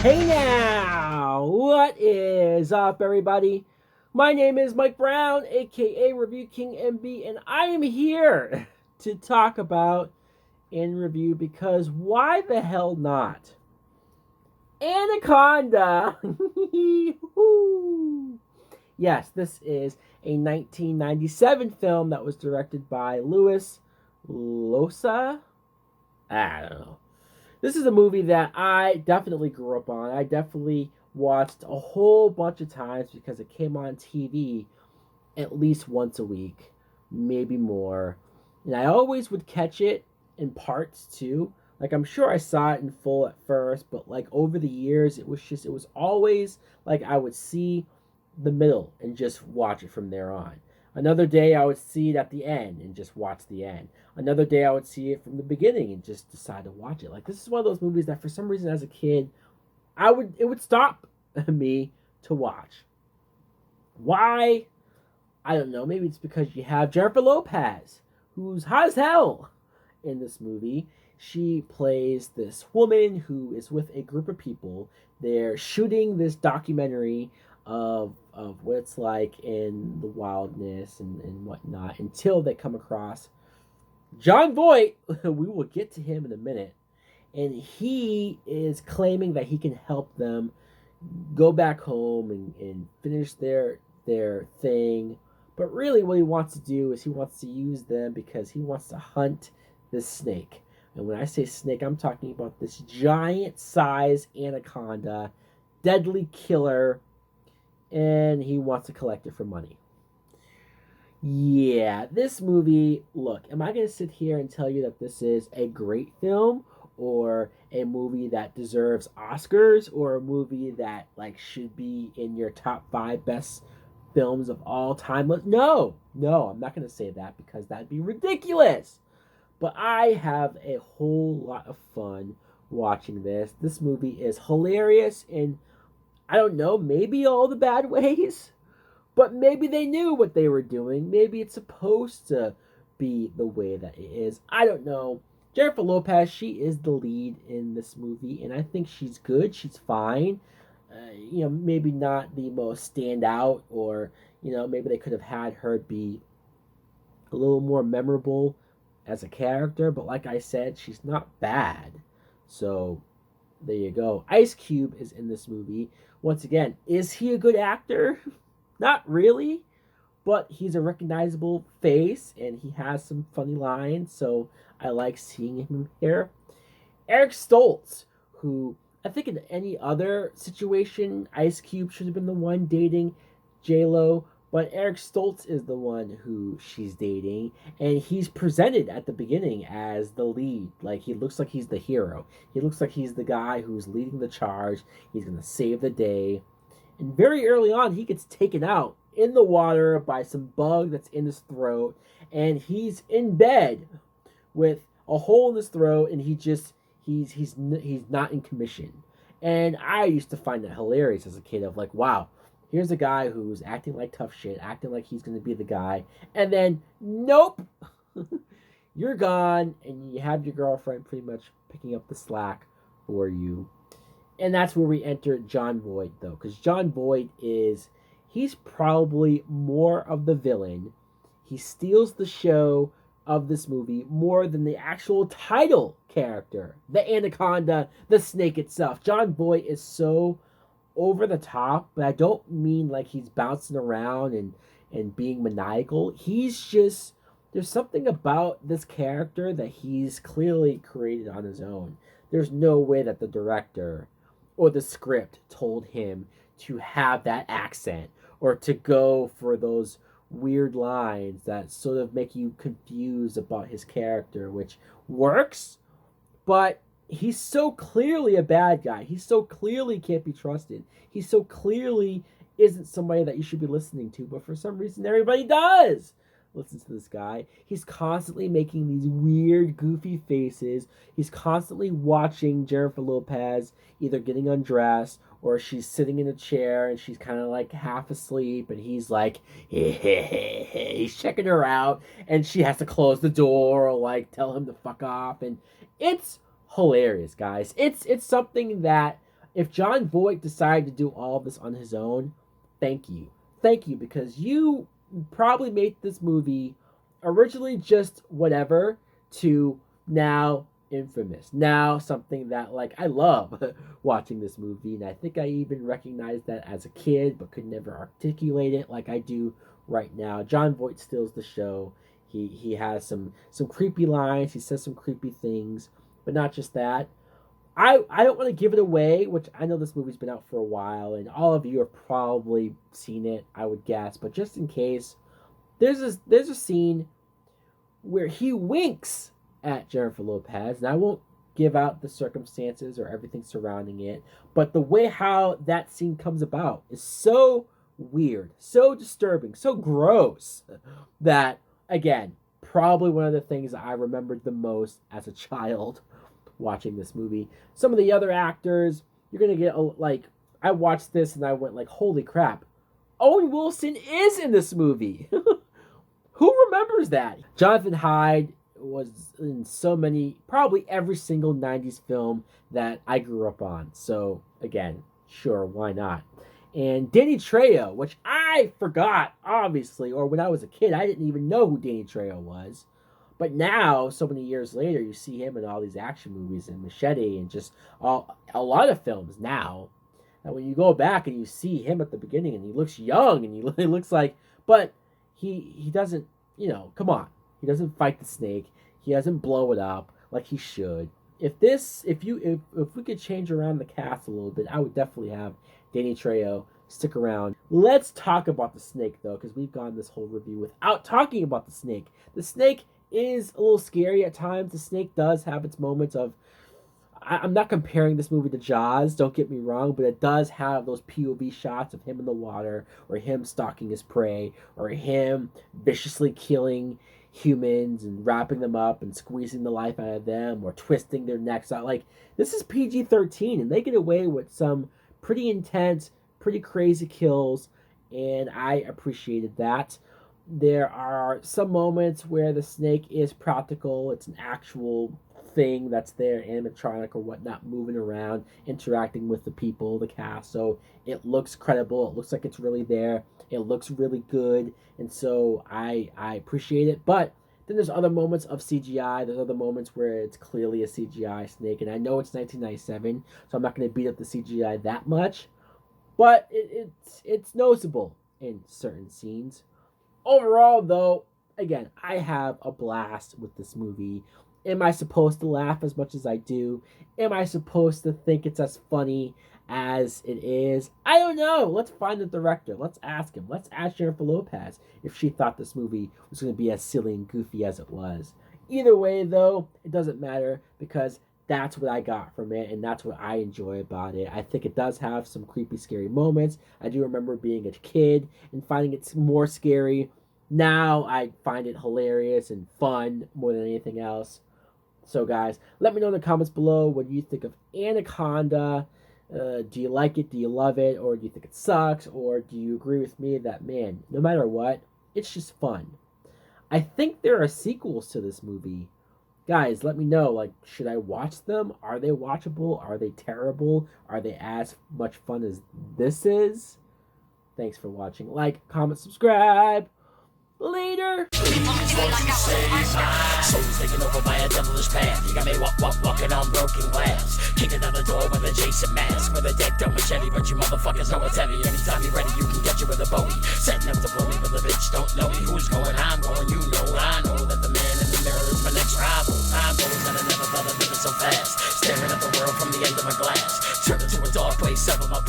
Hey now! What is up, everybody? My name is Mike Brown, aka Review King MB, and I am here to talk about and review because why the hell not? Anaconda! Yes, this is a 1997 film that was directed by Louis Losa. I don't know. This is a movie that I definitely grew up on. I definitely watched a whole bunch of times because it came on TV at least once a week, maybe more. And I always would catch it in parts too. Like I'm sure I saw it in full at first, but like over the years it was always like I would see the middle and just watch it from there on. Another day I would see it at the end and just watch the end. Another day I would see it from the beginning and just decide to watch it. Like this is one of those movies that for some reason as a kid it would stop me to watch. Why? I don't know. Maybe it's because you have Jennifer Lopez, who's hot as hell in this movie. She plays this woman who is with a group of people. They're shooting this documentary of what it's like in the wildness and whatnot until they come across John Voight. We will get to him in a minute. And he is claiming that he can help them go back home and finish their thing. But really what he wants to do is he wants to use them because he wants to hunt this snake. And when I say snake, I'm talking about this giant size anaconda, deadly killer, and he wants to collect it for money. Yeah, this movie, look, am I going to sit here and tell you that this is a great film or a movie that deserves Oscars or a movie that like should be in your top 5 best films of all time? No, I'm not going to say that because that'd be ridiculous. But I have a whole lot of fun watching this. This movie is hilarious in, I don't know, maybe all the bad ways, but maybe they knew what they were doing. Maybe it's supposed to be the way that it is. I don't know. Jennifer Lopez, she is the lead in this movie, and I think she's good. She's fine. Maybe not the most standout, or maybe they could have had her be a little more memorable as a character. But like I said, she's not bad. So there you go. Ice Cube is in this movie. Once again, is he a good actor? Not really, but he's a recognizable face and he has some funny lines, so I like seeing him here. Eric Stoltz, who I think in any other situation, Ice Cube should have been the one dating J-Lo, but Eric Stoltz is the one who she's dating, and he's presented at the beginning as the lead. Like, he looks like he's the hero. He looks like he's the guy who's leading the charge. He's going to save the day. And very early on, he gets taken out in the water by some bug that's in his throat, and he's in bed with a hole in his throat, and he's not in commission. And I used to find that hilarious as a kid. Of like, wow, here's a guy who's acting like tough shit, acting like he's going to be the guy, and then nope, you're gone, and you have your girlfriend pretty much picking up the slack for you. And that's where we enter John Voight, though, because John Voight he's probably more of the villain. He steals the show of this movie more than the actual title character, the anaconda, the snake itself. John Voight is so over the top, but I don't mean like he's bouncing around and being maniacal. There's something about this character that he's clearly created on his own. There's no way that the director or the script told him to have that accent or to go for those weird lines that sort of make you confused about his character, which works, but he's so clearly a bad guy. He so clearly can't be trusted. He so clearly isn't somebody that you should be listening to, but for some reason everybody does listen to this guy. He's constantly making these weird, goofy faces. He's constantly watching Jennifer Lopez either getting undressed or she's sitting in a chair and she's kind of like half asleep, and he's like, he's checking her out, and she has to close the door or like tell him to fuck off, and it's hilarious, guys. It's something that If Jon Voight decided to do all of this on his own, thank you. Thank you, because you probably made this movie originally just whatever to now infamous. Now something that, like, I love watching this movie, and I think I even recognized that as a kid, but could never articulate it like I do right now. Jon Voight steals the show. He has some creepy lines. He says some creepy things, but not just that. I don't want to give it away, which I know this movie's been out for a while, and all of you have probably seen it, I would guess. But just in case, there's a scene where he winks at Jennifer Lopez, and I won't give out the circumstances or everything surrounding it, but the way how that scene comes about is so weird, so disturbing, so gross that, again, probably one of the things that I remembered the most as a child watching this movie. Some of the other actors, you're gonna get like, I watched this and I went like, holy crap, Owen Wilson is in this movie. Who remembers that? Jonathan Hyde was in so many, probably every single 90s film that I grew up on. So again, sure, why not? And Danny Trejo, which I forgot, obviously, or when I was a kid, I didn't even know who Danny Trejo was. But now, so many years later, you see him in all these action movies and Machete and just a lot of films now. And when you go back and you see him at the beginning and he looks young and he looks like, but he doesn't, come on. He doesn't fight the snake. He doesn't blow it up like he should. If we could change around the cast a little bit, I would definitely have Danny Trejo stick around. Let's talk about the snake, though, because we've gone this whole review without talking about the snake. The snake is a little scary at times. The snake does have its moments of... I'm not comparing this movie to Jaws, don't get me wrong, but it does have those POV shots of him in the water, or him stalking his prey, or him viciously killing humans and wrapping them up and squeezing the life out of them, or twisting their necks out. Like, this is PG-13, and they get away with some pretty intense, pretty crazy kills, and I appreciated that. There are some moments where the snake is practical. It's an actual thing that's there, animatronic or whatnot, moving around, interacting with the people, the cast. So it looks credible. It looks like it's really there. It looks really good. And so I appreciate it. But then there's other moments of CGI. There's other moments where it's clearly a CGI snake. And I know it's 1997, so I'm not going to beat up the CGI that much. But it's noticeable in certain scenes. Overall, though, again, I have a blast with this movie. Am I supposed to laugh as much as I do? Am I supposed to think it's as funny as it is? I don't know. Let's find the director. Let's ask him. Let's ask Jennifer Lopez if she thought this movie was going to be as silly and goofy as it was. Either way, though, it doesn't matter, because that's what I got from it, and that's what I enjoy about it. I think it does have some creepy, scary moments. I do remember being a kid and finding it more scary. Now I find it hilarious and fun more than anything else. So, guys, let me know in the comments below what you think of Anaconda. Do you like it? Do you love it? Or do you think it sucks? Or do you agree with me that, man, no matter what, it's just fun? I think there are sequels to this movie. Guys, let me know. Like, should I watch them? Are they watchable? Are they terrible? Are they as much fun as this is? Thanks for watching. Like, comment, subscribe. Later. Soul's taken over by a devilish path. You got me walking on broken glass, kicking down the door with a Jason mask, with a deck dome machete, but you motherfuckers know it's heavy. Anytime you're ready, you can get you with a Bowie. Setting up to blow me, but the bitch don't know me. Who's going? I'm going. You know, I know that the man in the mirror is my next rival. Time goes and I never thought I'd live it so fast. Staring at the world from the end of my glass, turned into a dark place. Several my